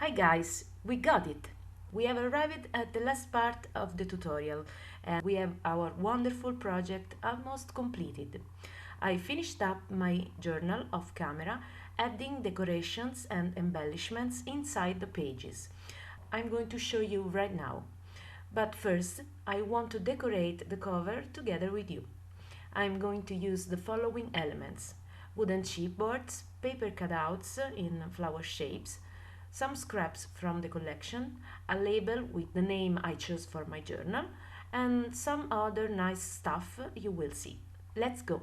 Hi guys, we got it! We have arrived at the last part of the tutorial and we have our wonderful project almost completed. I finished up my journal off camera, adding decorations and embellishments inside the pages. I'm going to show you right now. But first, I want to decorate the cover together with you. I'm going to use the following elements: wooden chipboards, paper cutouts in flower shapes, some scraps from the collection, a label with the name I chose for my journal, and some other nice stuff you will see. Let's go!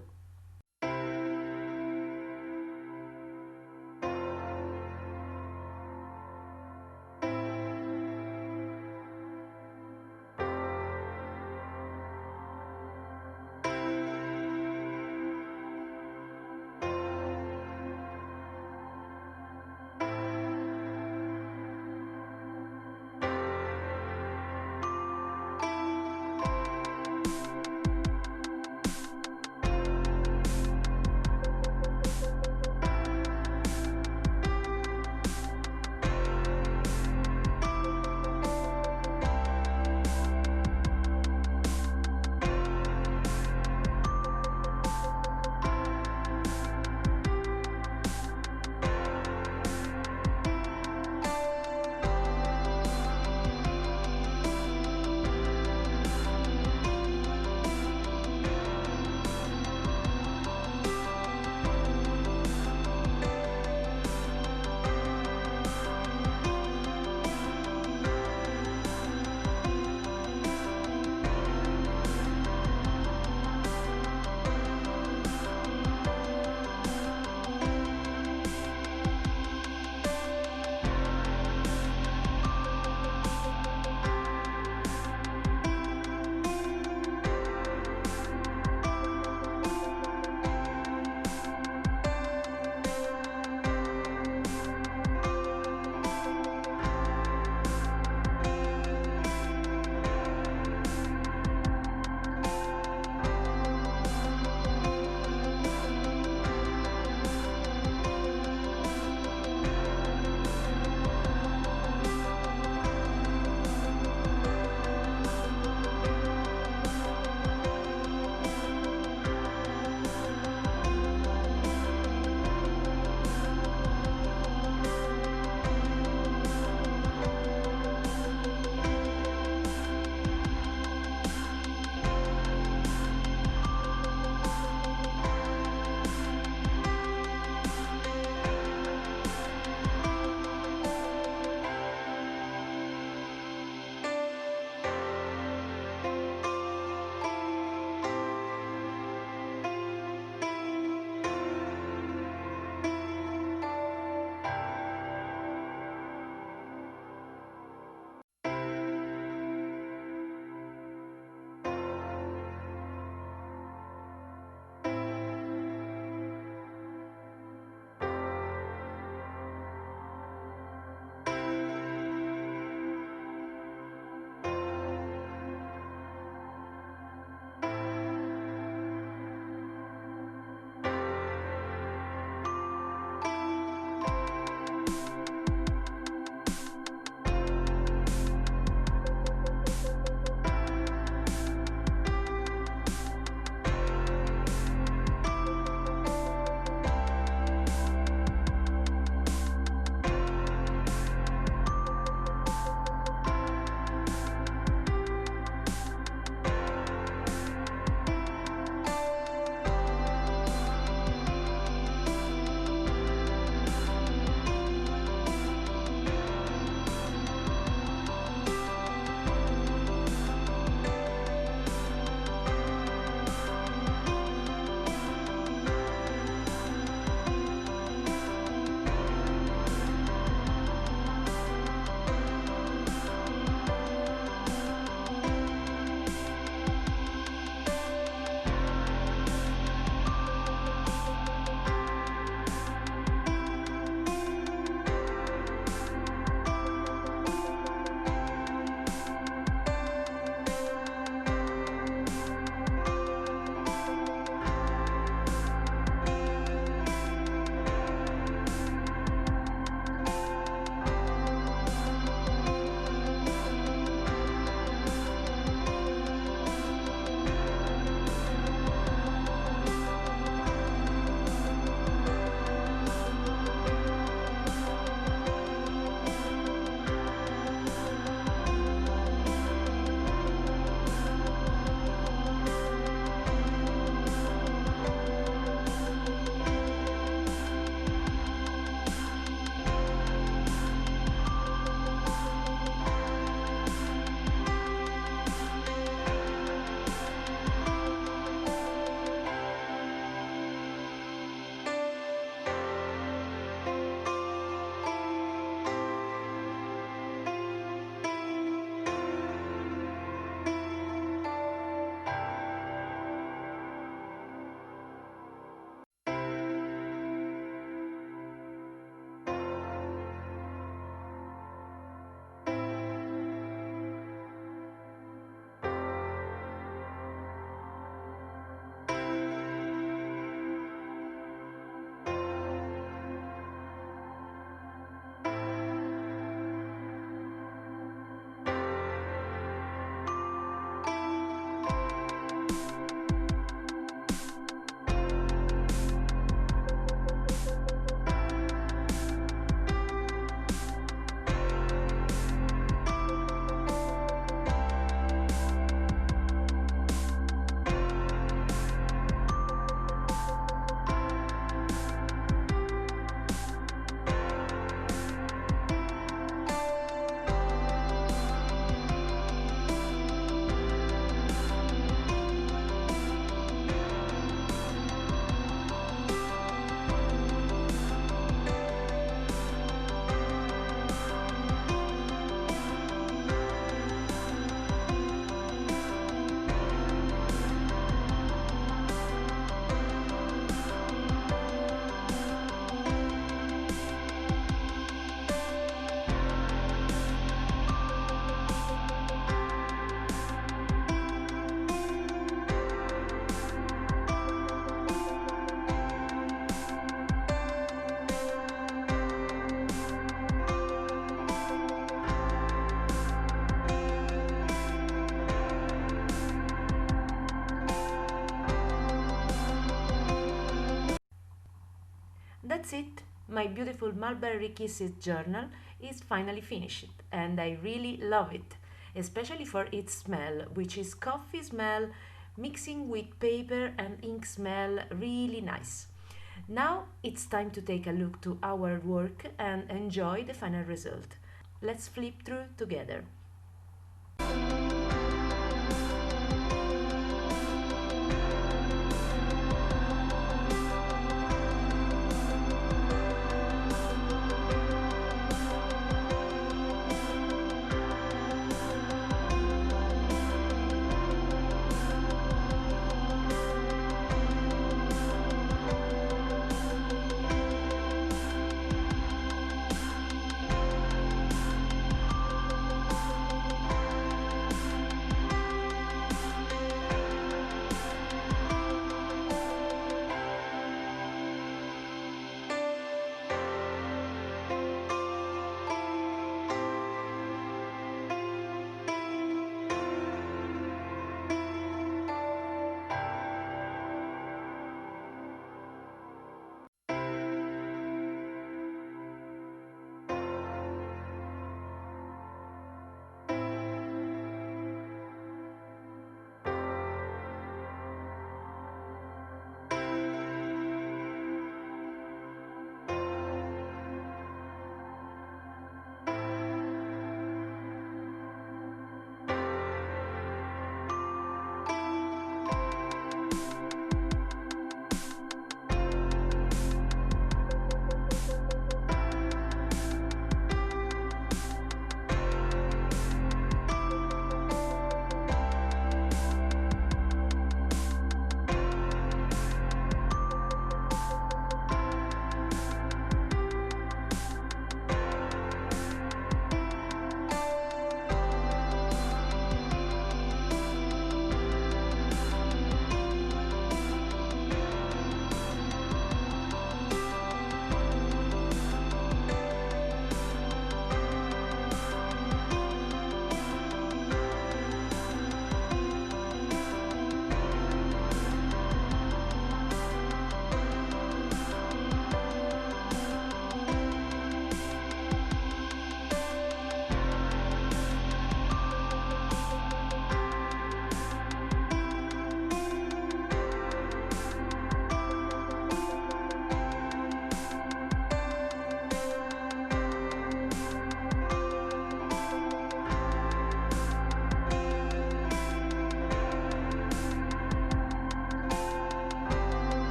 that's it. My beautiful Mulberry Kisses journal is finally finished and I really love it, especially for its smell, which is coffee smell mixing with paper and ink smell, really nice. Now it's time to take a look to our work and enjoy the final result. Let's flip through together.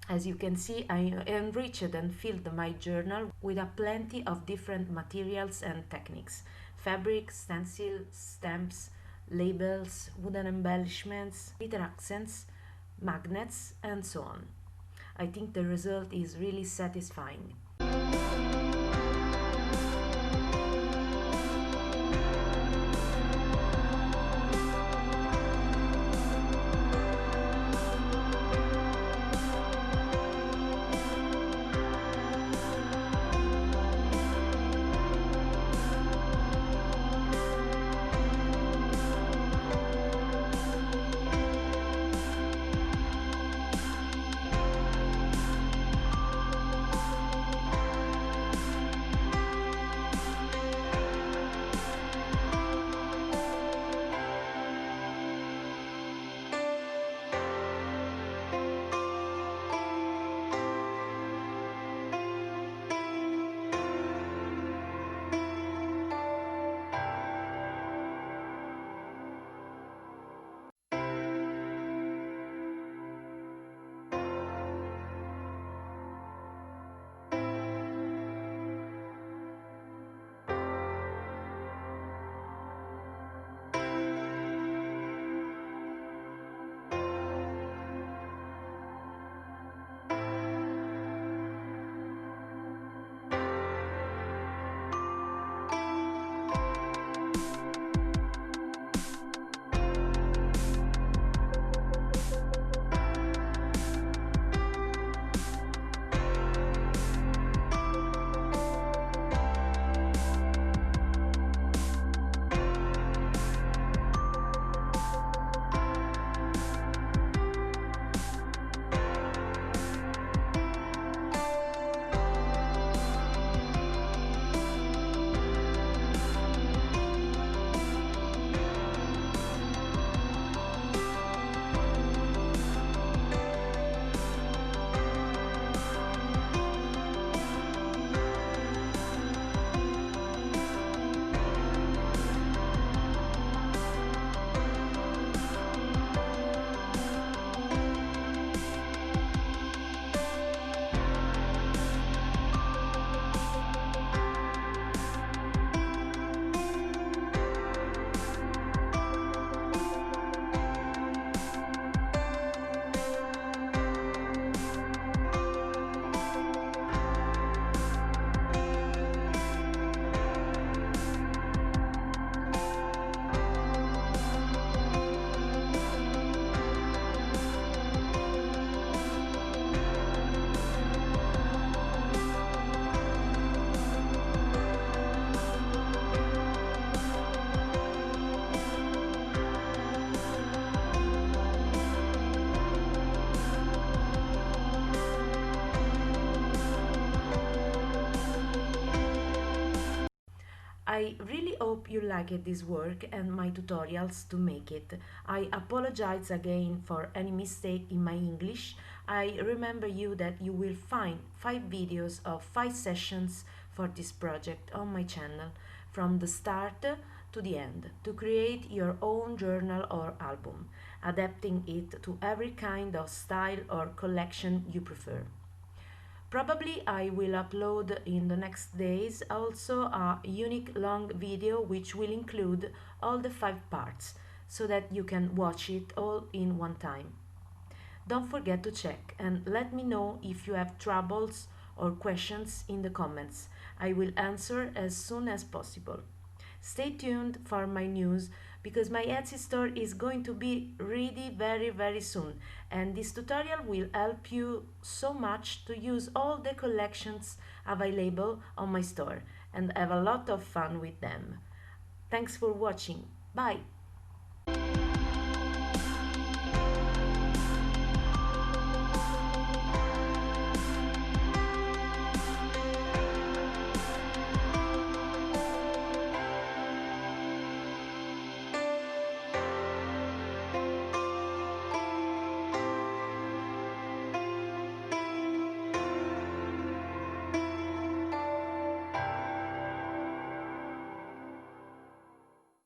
As you can see, I enriched and filled my journal with a plenty of different materials and techniques: fabric, stencil, stamps, labels, wooden embellishments, glitter accents, magnets, and so on. I think the result is really satisfying. I really hope you liked this work and my tutorials to make it. I apologize again for any mistake in my English. I remember you that you will find 5 videos of 5 sessions for this project on my channel from the start to the end to create your own journal or album, adapting it to every kind of style or collection you prefer. Probably I will upload in the next days also a unique long video which will include all the 5 parts so that you can watch it all in one time. Don't forget to check and let me know if you have troubles or questions in the comments. I will answer as soon as possible. Stay tuned for my news because my Etsy store is going to be ready very soon, and this tutorial will help you so much to use all the collections available on my store and have a lot of fun with them. Thanks for watching. Bye!